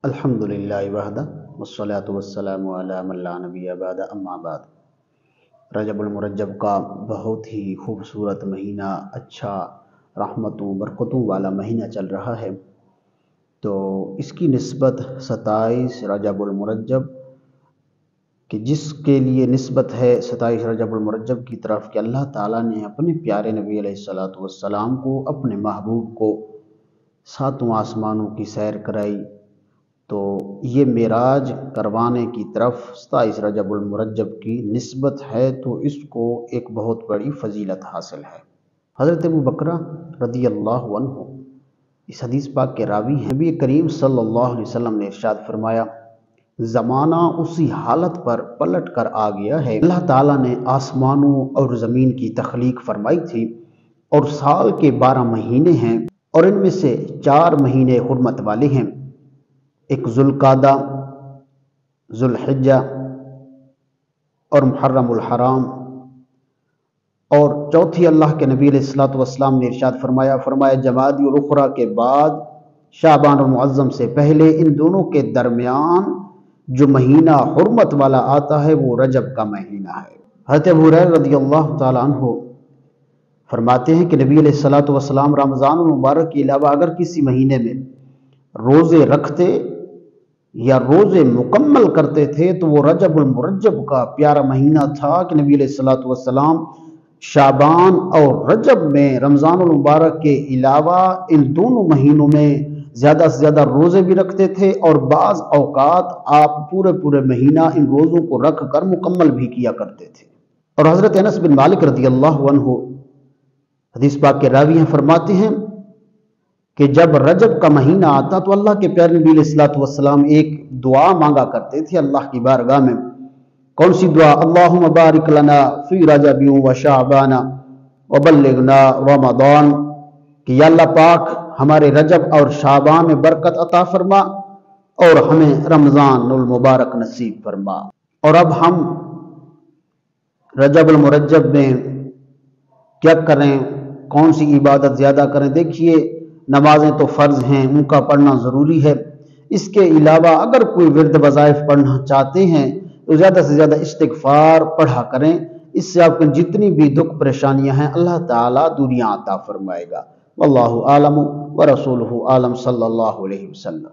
الحمدللہ وحدہ والصلاة والسلام علی من لا نبی بعد اما بعد۔ رجب المرجب کا بہت ہی خوبصورت مہینہ، اچھا رحمتوں برکتوں والا مہینہ چل رہا ہے، تو اس کی نسبت 27 رجب المرجب کہ جس کے لیے نسبت ہے 27 رجب المرجب کی طرف کہ اللہ تعالیٰ نے اپنے پیارے نبی علیہ السلام کو، اپنے محبوب کو 7 آسمانوں کی سیر کرائی، تو یہ معراج کروانے کی طرف 27 رجب المرجب کی نسبت ہے، تو اس کو ایک بہت بڑی فضیلت حاصل ہے۔ حضرت ابو بکرہ رضی اللہ عنہ اس حدیث پاک کے راوی ہیں۔ نبی کریم صلی اللہ علیہ وسلم نے ارشاد فرمایا، زمانہ اسی حالت پر پلٹ کر آ گیا ہے، اللہ تعالیٰ نے آسمانوں اور زمین کی تخلیق فرمائی تھی، اور سال کے 12 مہینے ہیں، اور ان میں سے 4 مہینے حرمت والے ہیں، ایک ذوالقعدہ، ذوالحجہ اور محرم الحرام، اور چوتھی اللہ کے نبی علیہ السلام نے ارشاد فرمایا جمادی الاخری کے بعد شعبان المعظم سے پہلے ان دونوں کے درمیان جو مہینہ حرمت والا آتا ہے وہ رجب کا مہینہ ہے۔ حضرت ابو ہریرہ رضی اللہ تعالیٰ عنہ فرماتے ہیں کہ نبی علیہ السلام رمضان المبارک کے علاوہ اگر کسی مہینے میں روزے رکھتے یا روزے مکمل کرتے تھے تو وہ رجب المرجب کا پیارا مہینہ تھا کہ نبی علیہ السلام شعبان اور رجب میں رمضان المبارک کے علاوہ ان دونوں مہینوں میں زیادہ سے زیادہ روزے بھی رکھتے تھے، اور بعض اوقات آپ پورے مہینہ ان روزوں کو رکھ کر مکمل بھی کیا کرتے تھے۔ اور حضرت انس بن مالک رضی اللہ عنہ حدیث پاک کے راوی ہیں، فرماتے ہیں کہ جب رجب کا مہینہ آتا تو اللہ کے پیارے نبی علیہ السلام ایک دعا مانگا کرتے تھے اللہ کی بارگاہ میں۔ کون سی دعا؟ اللہم بارک لنا فی رجب و شعبان وبلغنا رمضان، کہ یا اللہ پاک ہمارے رجب اور شعبان میں برکت عطا فرما اور ہمیں رمضان المبارک نصیب فرما۔ اور اب ہم رجب المرجب میں کیا کریں، کون سی عبادت زیادہ کریں؟ دیکھیے، نمازیں تو فرض ہیں، ان کا پڑھنا ضروری ہے، اس کے علاوہ اگر کوئی ورد وظائف پڑھنا چاہتے ہیں تو زیادہ سے زیادہ استغفار پڑھا کریں، اس سے آپ کو جتنی بھی دکھ پریشانیاں ہیں اللہ تعالیٰ دنیا عطا فرمائے گا۔ واللہ عالم ورسولہ عالم صلی اللہ علیہ وسلم۔